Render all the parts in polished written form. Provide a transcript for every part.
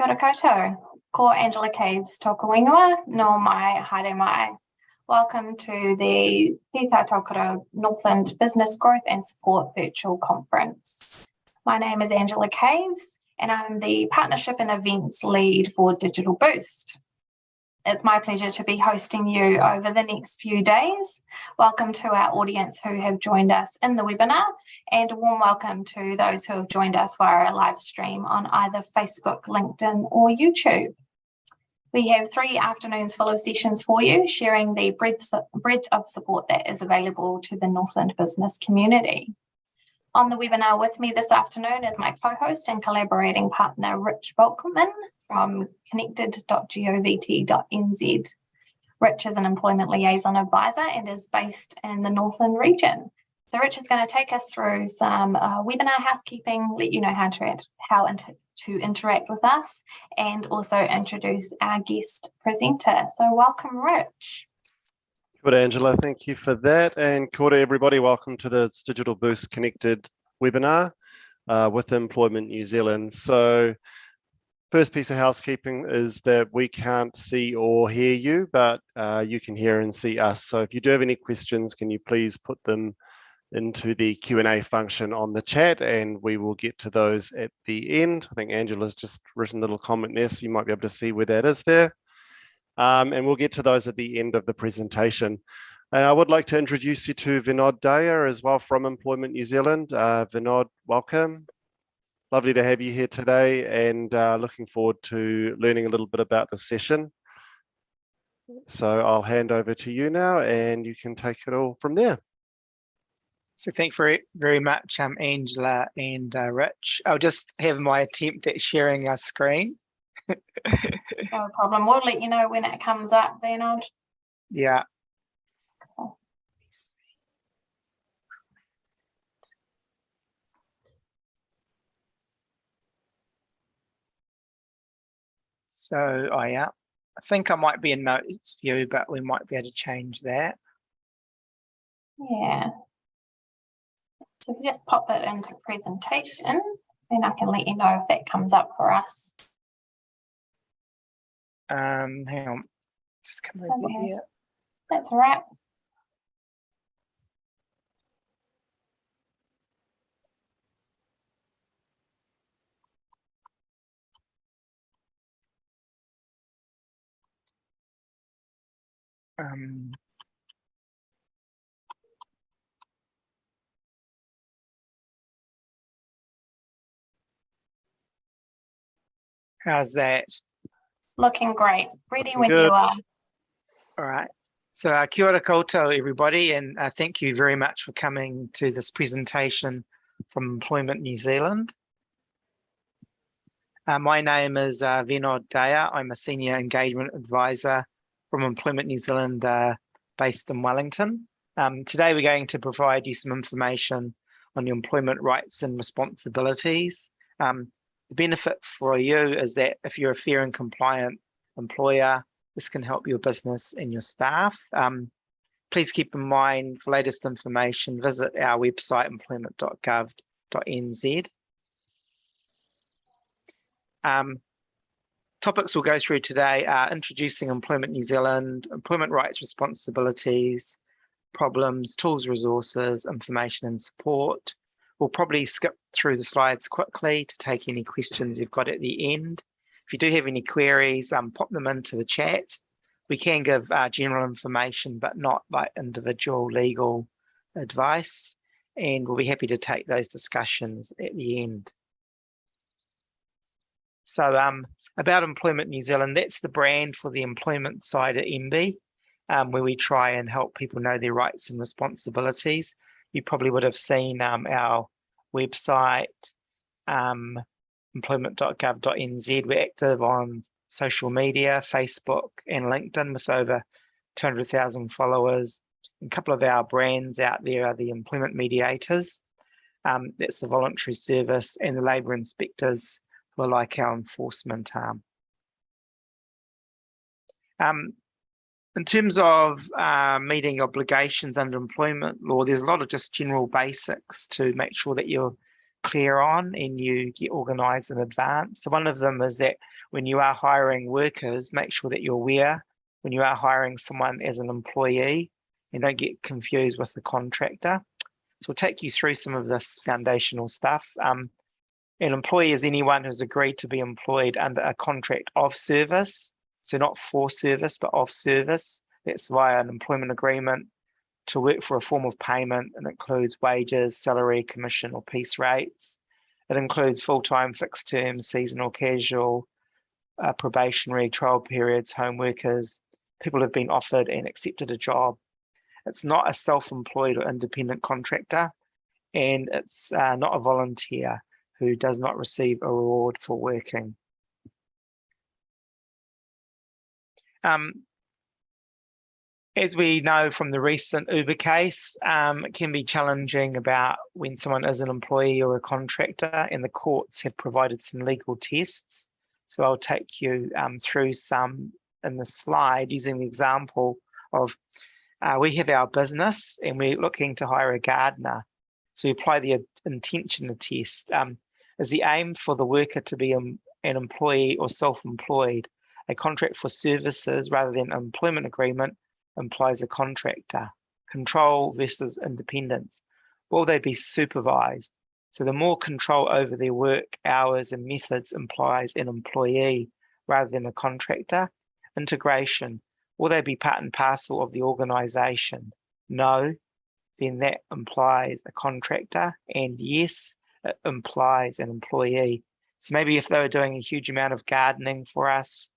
Kia ora koutou. Ko Angela Caves toka wingua, no mai haere mai. Welcome to the Tai Tokerau Northland Business Growth and Support Virtual Conference. My name is Angela Caves and I'm the Partnership and Events Lead for Digital Boost. It's my pleasure to be hosting you over the next few days. Welcome to our audience who have joined us in the webinar, and a warm welcome to those who have joined us via a live stream on either Facebook, LinkedIn or YouTube. We have 3 afternoons full of sessions for you, sharing the breadth of support that is available to the Northland business community. On the webinar with me this afternoon is my co-host and collaborating partner, Rich Volkman from Connected.govt.nz. Rich is an employment liaison advisor and is based in the Northland region. So Rich is going to take us through some webinar housekeeping, let you know how to interact with us, and also introduce our guest presenter. So welcome, Rich. Good, Angela. Thank you for that. And kia ora, everybody. Welcome to the Digital Boost Connected webinar with Employment New Zealand. So first piece of housekeeping is that we can't see or hear you, but you can hear and see us. So if you do have any questions, can you please put them into the Q&A function on the chat, and we will get to those at the end. I think Angela's just written a little comment there, so you might be able to see where that is there. And we'll get to those at the end of the presentation. And I would like to introduce you to Vinod Daya as well from Employment New Zealand. Vinod, welcome. Lovely to have you here today, and looking forward to learning a little bit about the session. So I'll hand over to you now, and you can take it all from there. So thank you very much, Angela and Rich. I'll just have my attempt at sharing our screen. No problem. We'll let you know when it comes up, Vinod. Yeah. Cool. So, I think I might be in notes view, but we might be able to change that. Yeah. So if you just pop it into presentation, then I can let you know if that comes up for us. Hang on, just come over here. That's all right. How's that? Looking great. Ready when you are. All right. So kia ora koutou, everybody, and thank you very much for coming to this presentation from Employment New Zealand. My name is Vinod Daya. I'm a Senior Engagement Advisor from Employment New Zealand based in Wellington. Today we're going to provide you some information on your employment rights and responsibilities. The benefit for you is that if you're a fair and compliant employer, this can help your business and your staff. Please keep in mind, for latest information, visit our website, Employment.govt.nz. Topics we'll go through today are introducing Employment New Zealand, employment rights, responsibilities, problems, tools, resources, information and support. We'll probably skip through the slides quickly to take any questions you've got at the end. If you do have any queries, pop them into the chat. We can give general information, but not like individual legal advice. And we'll be happy to take those discussions at the end. So about Employment New Zealand, that's the brand for the employment side at MB, where we try and help people know their rights and responsibilities. You probably would have seen our website, Employment.govt.nz. We're active on social media, Facebook and LinkedIn with over 200,000 followers. And a couple of our brands out there are the Employment Mediators, that's the voluntary service, and the Labour Inspectors, who are like our enforcement arm. In terms of meeting obligations under employment law, there's a lot of just general basics to make sure that you're clear on and you get organised in advance. So one of them is that when you are hiring workers, make sure that you're aware when you are hiring someone as an employee and don't get confused with the contractor. So we'll take you through some of this foundational stuff. An employee is anyone who's agreed to be employed under a contract of service. So not for service, but of service. That's via an employment agreement to work for a form of payment. It includes wages, salary, commission, or piece rates. It includes full-time, fixed term, seasonal, casual, probationary, trial periods, home workers, people who have been offered and accepted a job. It's not a self-employed or independent contractor, and it's not a volunteer who does not receive a reward for working. As we know from the recent Uber case, it can be challenging about when someone is an employee or a contractor, and the courts have provided some legal tests. So I'll take you through some in the slide using the example of we have our business and we're looking to hire a gardener. So we apply the intention test. Is the aim for the worker to be an employee or self-employed? A contract for services rather than an employment agreement implies a contractor. Control versus independence. Will they be supervised? So the more control over their work hours and methods implies an employee rather than a contractor. Integration. Will they be part and parcel of the organisation? No, then that implies a contractor, and yes, it implies an employee. So maybe if they were doing a huge amount of gardening for us,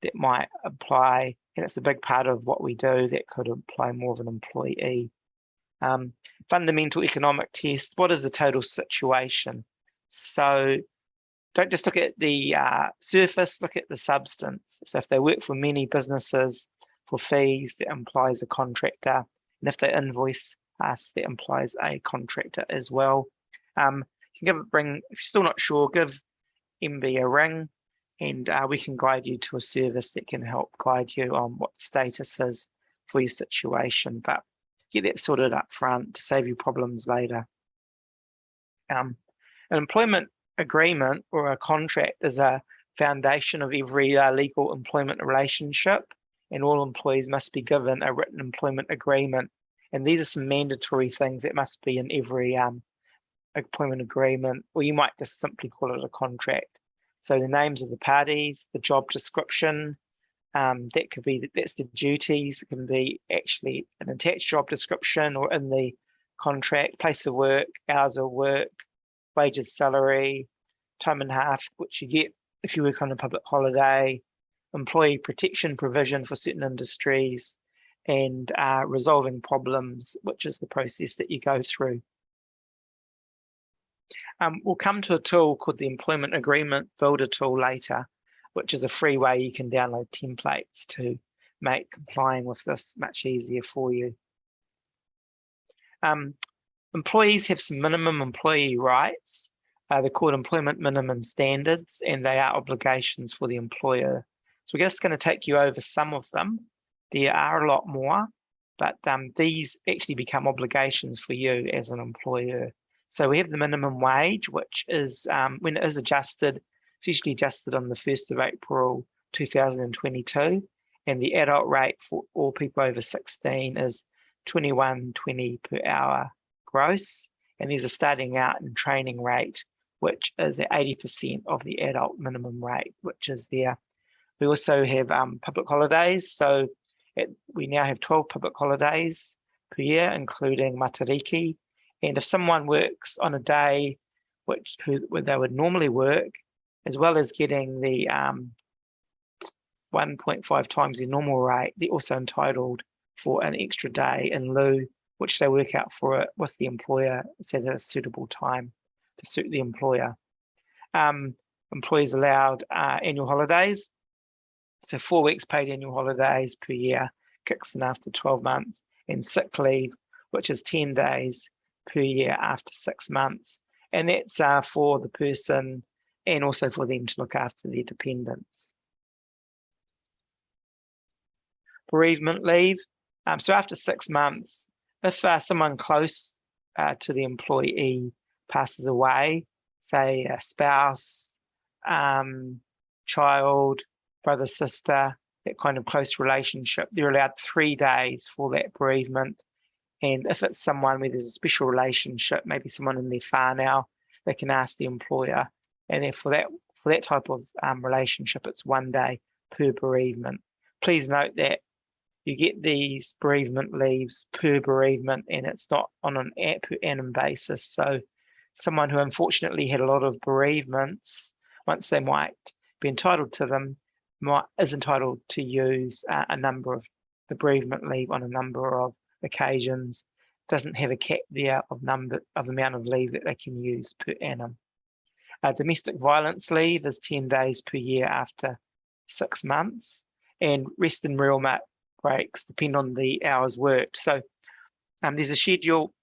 that might apply, and it's a big part of what we do, that could imply more of an employee. Fundamental economic test, what is the total situation? So don't just look at the surface, look at the substance. So if they work for many businesses for fees, that implies a contractor. And if they invoice us, that implies a contractor as well. You can if you're still not sure, give MB a ring, and we can guide you to a service that can help guide you on what the status is for your situation. But get that sorted up front to save you problems later. An employment agreement or a contract is a foundation of every legal employment relationship, and all employees must be given a written employment agreement. And these are some mandatory things that must be in every employment agreement, or you might just simply call it a contract. So the names of the parties, the job description, that's the duties. It can be actually an attached job description or in the contract, place of work, hours of work, wages, salary, time and a half, which you get if you work on a public holiday, employee protection provision for certain industries, and resolving problems, which is the process that you go through. We'll come to a tool called the Employment Agreement Builder tool later, which is a free way you can download templates to make complying with this much easier for you. Employees have some minimum employee rights. They're called employment minimum standards, and they are obligations for the employer. So we're just going to take you over some of them. There are a lot more, but these actually become obligations for you as an employer. So we have the minimum wage, which is when it is adjusted, it's usually adjusted on the 1st of April 2022, and the adult rate for all people over 16 is $21.20 per hour gross, and there's a starting out and training rate, which is at 80% of the adult minimum rate, which is there. We also have public holidays, so we now have 12 public holidays per year, including Matariki. And if someone works on a day where they would normally work, as well as getting the 1.5 times the normal rate, they're also entitled for an extra day in lieu, which they work out for it with the employer at a suitable time to suit the employer. Employees allowed annual holidays, so 4 weeks paid annual holidays per year, kicks in after 12 months, and sick leave, which is 10 days per year after 6 months. And that's for the person and also for them to look after their dependents. Bereavement leave. So after 6 months, if someone close to the employee passes away, say a spouse, child, brother, sister, that kind of close relationship, they're allowed 3 days for that bereavement. And if it's someone where there's a special relationship, maybe someone in their whānau, they can ask the employer. And then for that type of relationship, it's 1 day per bereavement. Please note that you get these bereavement leaves per bereavement, and it's not on an per annum basis. So someone who unfortunately had a lot of bereavements, once they might be entitled to them, is entitled to use a number of the bereavement leave on a number of occasions. Doesn't have a cap there of amount of leave that they can use per annum. Domestic violence leave is 10 days per year after 6 months, and rest and meal breaks depend on the hours worked. So there's a schedule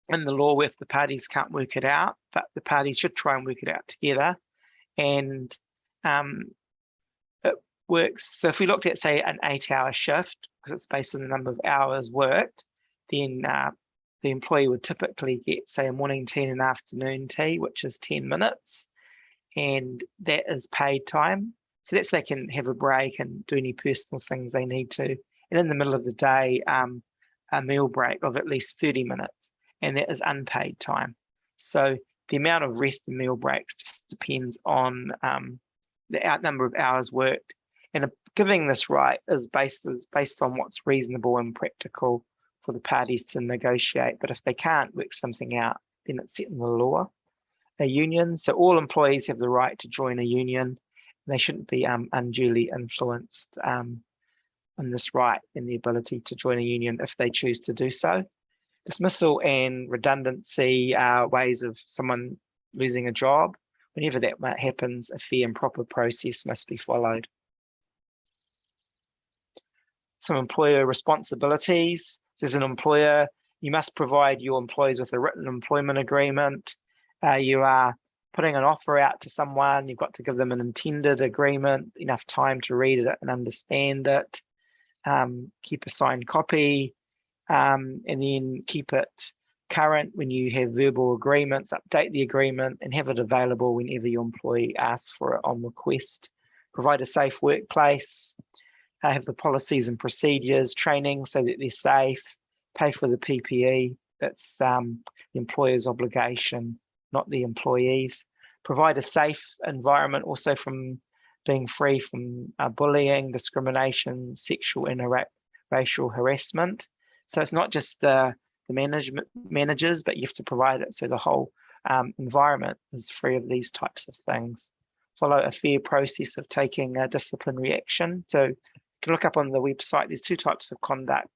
in the law where if the parties can't work it out, but the parties should try and work it out together. And it works. So if we looked at, say, an 8-hour shift, because it's based on the number of hours worked, then the employee would typically get, say, a morning tea and an afternoon tea, which is 10 minutes, and that is paid time. So that's they can have a break and do any personal things they need to. And in the middle of the day, a meal break of at least 30 minutes, and that is unpaid time. So the amount of rest and meal breaks just depends on the number of hours worked. And giving this right is based on what's reasonable and practical for the parties to negotiate. But if they can't work something out, then it's set in the law. A union, so all employees have the right to join a union. They shouldn't be unduly influenced in this right and the ability to join a union if they choose to do so. Dismissal and redundancy are ways of someone losing a job. Whenever that happens, a fair and proper process must be followed. Some employer responsibilities. So as an employer, you must provide your employees with a written employment agreement. You are putting an offer out to someone, you've got to give them an intended agreement, enough time to read it and understand it. Keep a signed copy, and then keep it current when you have verbal agreements. Update the agreement and have it available whenever your employee asks for it on request. Provide a safe workplace. Have the policies and procedures, training so that they're safe. Pay for the PPE. That's the employer's obligation, not the employees. Provide a safe environment also from being free from bullying, discrimination, sexual and racial harassment. So it's not just the managers, but you have to provide it so the whole environment is free of these types of things. Follow a fair process of taking a disciplinary action. So you can look up on the website, there's 2 types of conduct,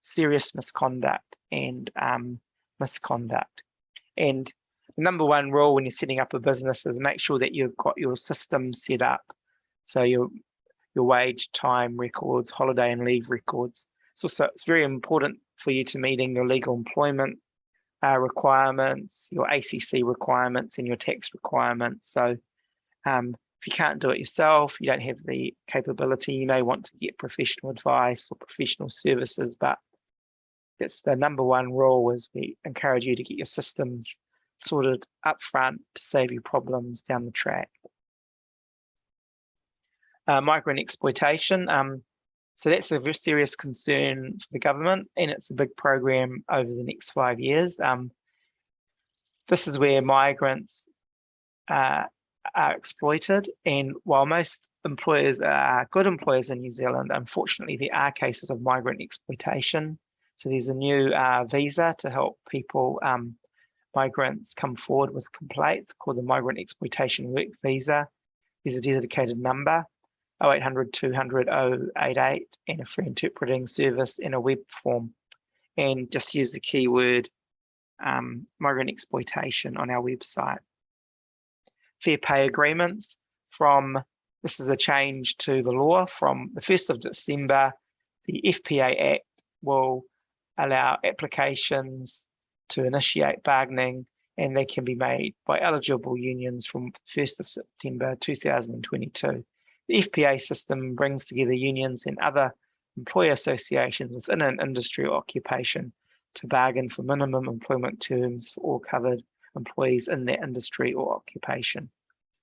serious misconduct and misconduct. And the number 1 rule when you're setting up a business is make sure that you've got your systems set up. So your wage, time records, holiday and leave records. So it's very important for you to meeting your legal employment requirements, your ACC requirements and your tax requirements. So if you can't do it yourself, you don't have the capability, you may want to get professional advice or professional services, but it's the number 1 rule is we encourage you to get your systems sorted up front to save you problems down the track. Migrant exploitation. So that's a very serious concern for the government, and it's a big program over the next 5 years. This is where migrants are exploited, and while most employers are good employers in New Zealand, unfortunately there are cases of migrant exploitation. So there's a new visa to help people, migrants come forward with complaints called the Migrant Exploitation Work Visa. There's a dedicated number, 0800 200 088, and a free interpreting service and a web form. And just use the keyword migrant exploitation on our website. Fair pay agreements. This is a change to the law from the 1st of December. The FPA Act will allow applications to initiate bargaining, and they can be made by eligible unions from 1st of September 2022. The FPA system brings together unions and other employer associations within an industry or occupation to bargain for minimum employment terms for all covered employees in that industry or occupation.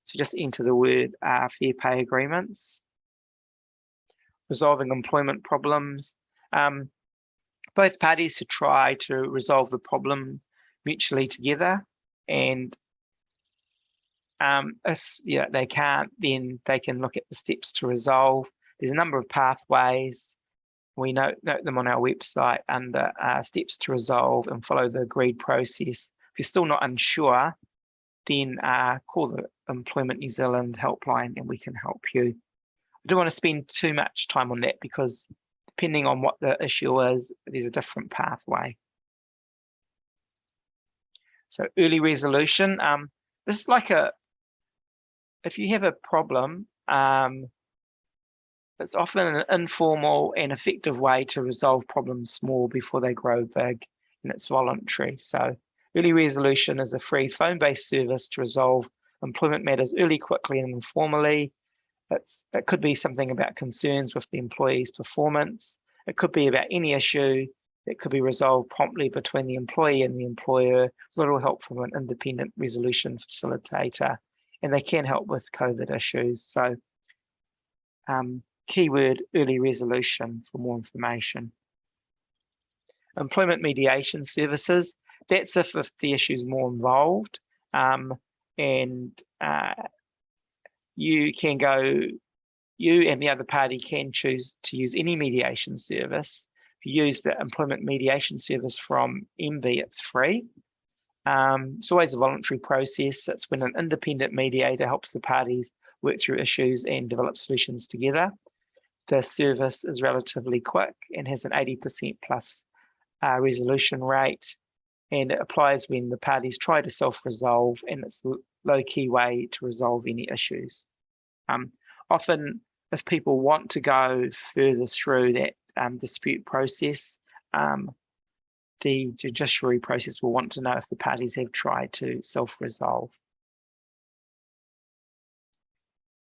So just enter the word fair pay agreements. Resolving employment problems. Both parties should try to resolve the problem mutually together, and if they can't, then they can look at the steps to resolve. There's a number of pathways. We note them on our website under steps to resolve and follow the agreed process. If you're still not unsure, then call the Employment New Zealand helpline and we can help you. I don't want to spend too much time on that because depending on what the issue is, there's a different pathway. So early resolution. This is like if you have a problem, it's often an informal and effective way to resolve problems small before they grow big, and it's voluntary. So early resolution is a free phone-based service to resolve employment matters early, quickly, and informally. It could be something about concerns with the employee's performance. It could be about any issue that could be resolved promptly between the employee and the employer. It's a little help from an independent resolution facilitator, and they can help with COVID issues. So keyword early resolution for more information. Employment mediation services. That's if the issue is more involved, and you and the other party can choose to use any mediation service. If you use the employment mediation service from MB, it's free. It's always a voluntary process. It's when an independent mediator helps the parties work through issues and develop solutions together. The service is relatively quick and has an 80% plus resolution rate, and it applies when the parties try to self-resolve, and it's a low-key way to resolve any issues. Often, if people want to go further through that dispute process, the judiciary process will want to know if the parties have tried to self-resolve.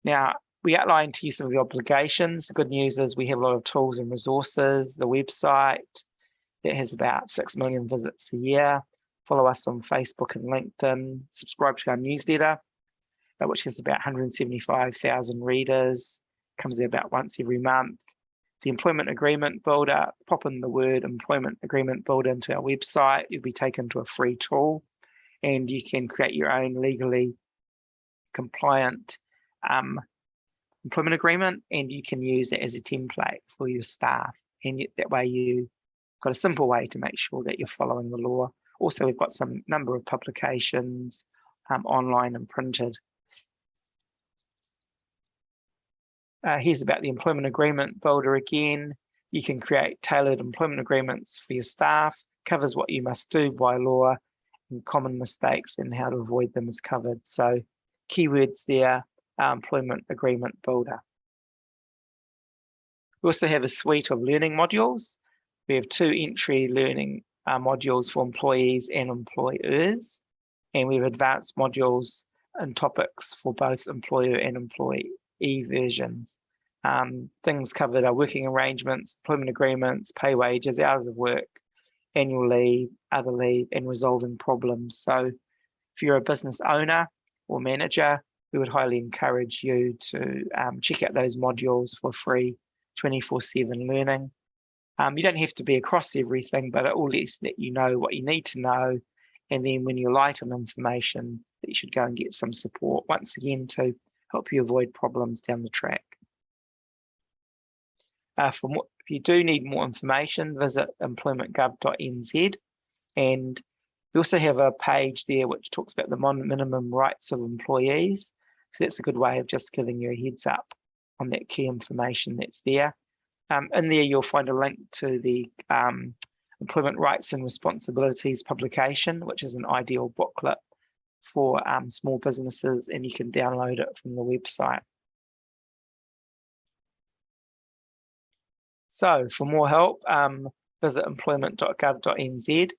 Now, we outlined to you some of the obligations. The good news is we have a lot of tools and resources. The website that has about 6 million visits a year. Follow us on Facebook and LinkedIn. Subscribe to our newsletter, which has about 175,000 readers. Comes out about once every month. The Employment Agreement Builder, pop in the word Employment Agreement Builder into our website. You'll be taken to a free tool, and you can create your own legally compliant employment agreement, and you can use it as a template for your staff. And that way you've got a simple way to make sure that you're following the law. Also, we've got some number of publications online and printed. Here's about the Employment Agreement Builder again. You can create tailored employment agreements for your staff, covers what you must do by law, and common mistakes and how to avoid them is covered. So keywords there, Employment Agreement Builder. We also have a suite of learning modules. We have 2 entry learning modules for employees and employers, and we have advanced modules and topics for both employer and employee versions. Things covered are working arrangements, employment agreements, pay wages, hours of work, annual leave, other leave, and resolving problems. So if you're a business owner or manager, we would highly encourage you to check out those modules for free 24/7 learning. You don't have to be across everything, but at least let you know what you need to know. And then when you're light on information, that you should go and get some support once again to help you avoid problems down the track. If you do need more information, visit Employment.govt.nz, and we also have a page there which talks about the minimum rights of employees. So that's a good way of just giving you a heads up on that key information that's there. In there, you'll find a link to the Employment Rights and Responsibilities publication, which is an ideal booklet for small businesses, and you can download it from the website. So for more help, visit Employment.govt.nz.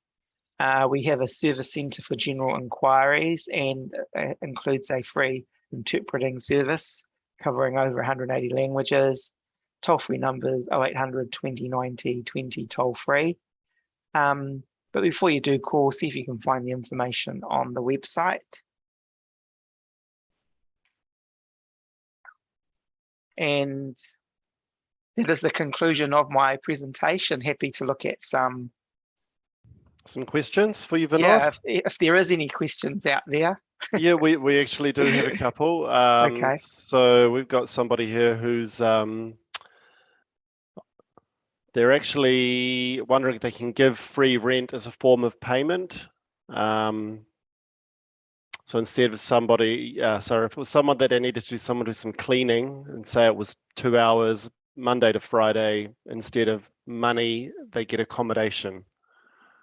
We have a service centre for general inquiries, and it includes a free interpreting service covering over 180 languages. Toll-free numbers 0800 2090 20 toll-free. But before you do call, see if you can find the information on the website. And that is the conclusion of my presentation. Happy to look at some questions for you, Vinod? Yeah, if there is any questions out there. Yeah, we actually do have a couple. Okay. So we've got somebody here who's they're actually wondering if they can give free rent as a form of payment. So instead of somebody, if it was someone that they needed to do some cleaning, and say it was 2 hours Monday to Friday, instead of money, they get accommodation.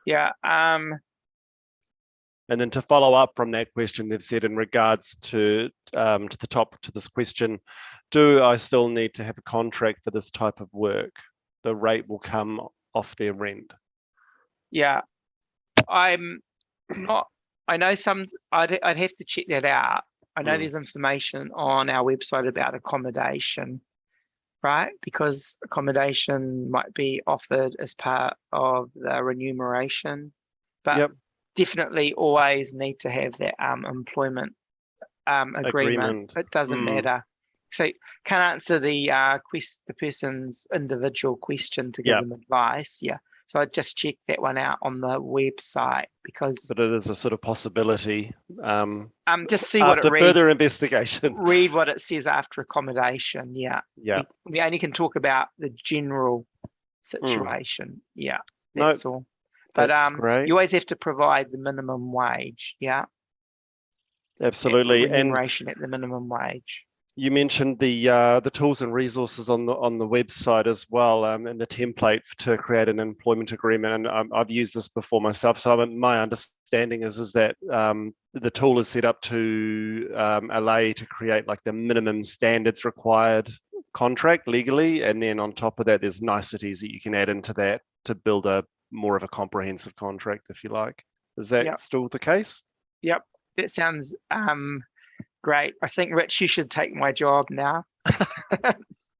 Yeah. And then to follow up from that question, they've said in regards to the top to this question, do I still need to have a contract for this type of work? The rate will come off their rent. Yeah, I'm not. I know some. I'd have to check that out. I know there's information on our website about accommodation, right? Because accommodation might be offered as part of the remuneration, but definitely always need to have that employment agreement. It doesn't matter. So can't answer the person's individual question to give them advice. Yeah. So I'd just check that one out on the website, because but it is a sort of possibility. Just see what it reads. Further investigation. Read what it says after accommodation. Yeah. Yeah. We only can talk about the general situation. Yeah. That's all. But great. you always have to provide the minimum wage. Yeah. Absolutely. Remuneration at the minimum wage. You mentioned the tools and resources on the website as well, and the template to create an employment agreement. And I've used this before myself. So my understanding is that the tool is set up to allow you to create like the minimum standards required contract legally, and then on top of that, there's niceties that you can add into that to build a more of a comprehensive contract, if you like. Is that still the case? Yep, that sounds great. I think, Rich, you should take my job now.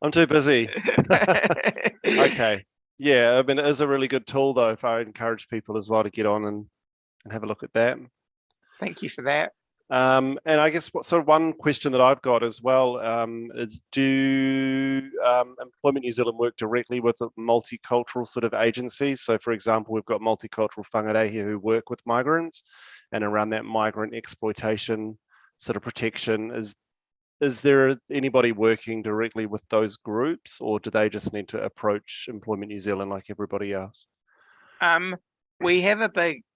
I'm too busy. Okay. Yeah, I mean, it is a really good tool, though, if I encourage people as well to get on and have a look at that. Thank you for that. And I guess one question that I've got as well is, do Employment New Zealand work directly with multicultural sort of agencies? So, for example, we've got multicultural whangarei here who work with migrants, and around that migrant exploitation sort of protection, is there anybody working directly with those groups, or do they just need to approach Employment New Zealand like everybody else? We have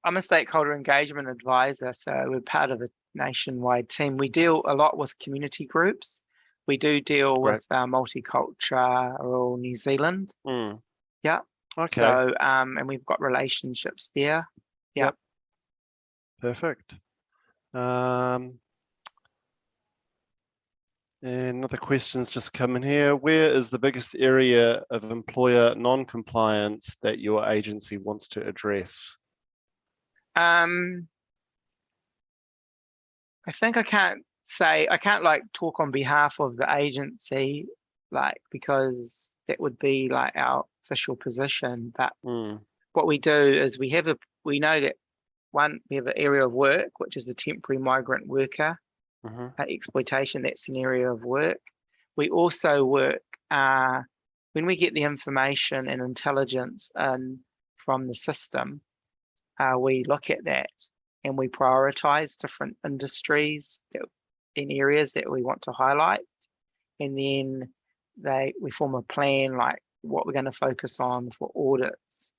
I'm a stakeholder engagement advisor, so we're part of a nationwide team. We deal a lot with community groups. We do deal with Multicultural New Zealand. Yeah. Okay. So and we've got relationships there. Yeah. Yep. Perfect. And another question's just come in here. Where is the biggest area of employer non-compliance that your agency wants to address? I think I can't like talk on behalf of the agency, like, because that would be like our official position. But what we do is we know that we have an area of work, which is the temporary migrant worker exploitation. That's an area of work. We also work when we get the information and intelligence from the system. We look at that and we prioritize different industries in areas that we want to highlight, and then we form a plan like what we're going to focus on for audits.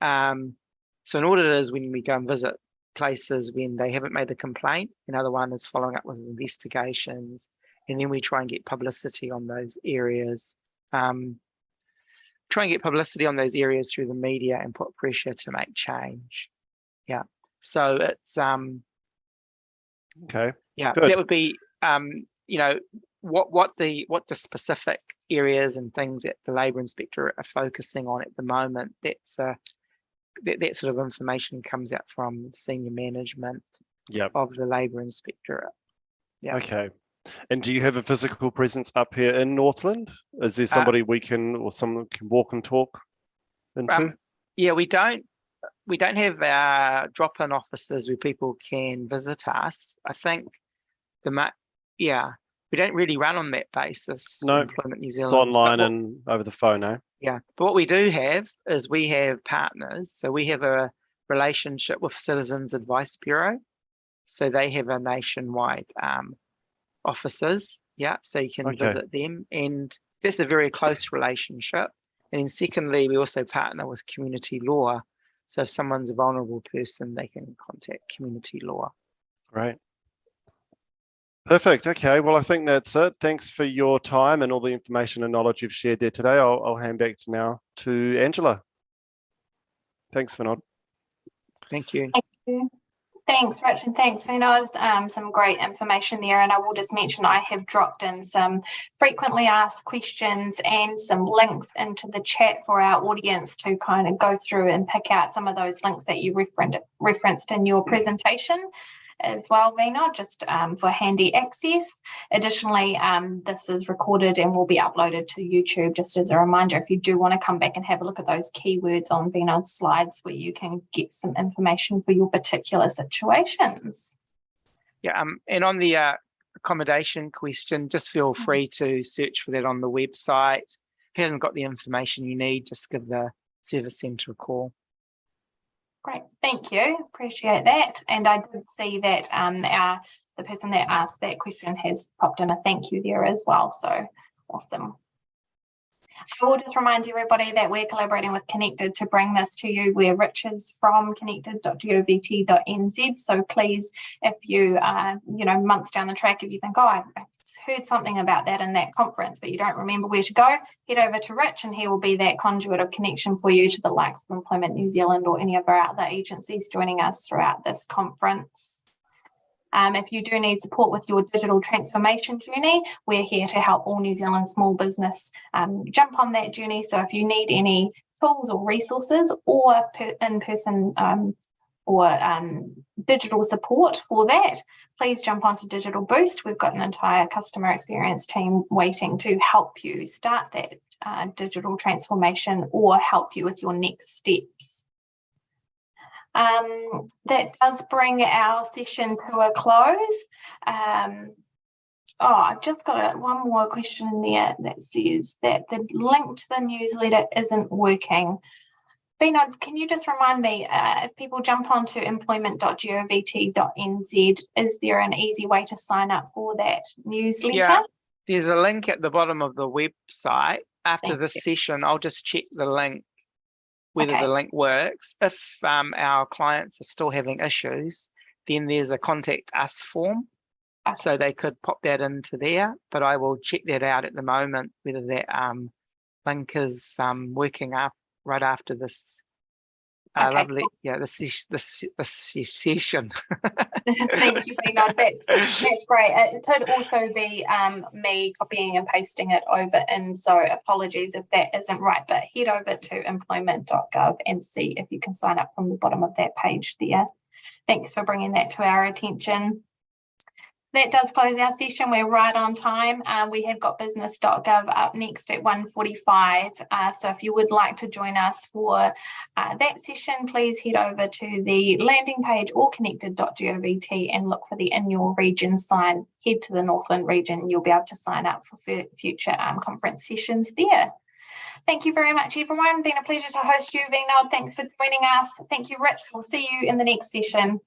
So an audit is when we go and visit places when they haven't made a complaint. Another one is following up with investigations, and then we try and get publicity on those areas. Try and get publicity on those areas through the media and put pressure to make change. Yeah. So it's okay. Yeah, good. That would be what the specific areas and things that the Labour Inspectorate are focusing on at the moment. That's that sort of information comes out from senior management of the Labour Inspectorate. Yeah. Okay. And do you have a physical presence up here in Northland? Is there somebody someone can walk and talk into? Yeah, we don't we don't have our drop-in offices where people can visit us. I think we don't really run on that basis. No, Employment New It's Zealand. online and over the phone, eh? Yeah, but what we do have is we have partners. So we have a relationship with Citizens Advice Bureau. So they have a nationwide offices. Yeah, so you can visit them, and that's a very close relationship. And then secondly, we also partner with community law. So if someone's a vulnerable person, they can contact community law. Great. Perfect. Okay. Well, I think that's it. Thanks for your time and all the information and knowledge you've shared there today. I'll hand back now to Angela. Thanks, Vinod. Thank you. Thank you. Thanks, Rich, and thanks, Vinod. Some great information there, and I will just mention I have dropped in some frequently asked questions and some links into the chat for our audience to kind of go through and pick out some of those links that you referenced in your presentation as well, Vinod, just for handy access. Additionally, this is recorded and will be uploaded to YouTube, just as a reminder, if you do want to come back and have a look at those keywords on Vinod's slides where you can get some information for your particular situations. Yeah, and on the accommodation question, just feel free to search for that on the website. If it hasn't got the information you need, just give the service centre a call. Great, thank you, appreciate that. And I did see that the person that asked that question has popped in a thank you there as well, so awesome. I will just remind everybody that we're collaborating with Connected to bring this to you. We're Rich's from Connected.govt.nz, so please, if you months down the track, if you think, oh, I've heard something about that in that conference, but you don't remember where to go, head over to Rich and he will be that conduit of connection for you to the likes of Employment New Zealand or any of our other agencies joining us throughout this conference. If you do need support with your digital transformation journey, we're here to help all New Zealand small business jump on that journey. So if you need any tools or resources or in-person or digital support for that, please jump onto Digital Boost. We've got an entire customer experience team waiting to help you start that digital transformation or help you with your next steps. That does bring our session to a close. I've just got one more question in there that says that the link to the newsletter isn't working. Vinod, can you just remind me, if people jump onto Employment.govt.nz, is there an easy way to sign up for that newsletter? Yeah, there's a link at the bottom of the website. After this session, I'll just check the link, whether the link works. If our clients are still having issues, then there's a contact us form. So they could pop that into there, but I will check that out at the moment, whether that link is working up right after this lovely, cool. This session. Thank you, Vinod. That's great. It could also be me copying and pasting it over, and so apologies if that isn't right, but head over to employment.gov and see if you can sign up from the bottom of that page there. Thanks for bringing that to our attention. That does close our session. We're right on time. We have got business.gov up next at 1:45. So if you would like to join us for that session, please head over to the landing page or connected.govt and look for the In Your Region sign. Head to the Northland region. You'll be able to sign up for future conference sessions there. Thank you very much, everyone. Been a pleasure to host you, Vinod. Thanks for joining us. Thank you, Rich. We'll see you in the next session.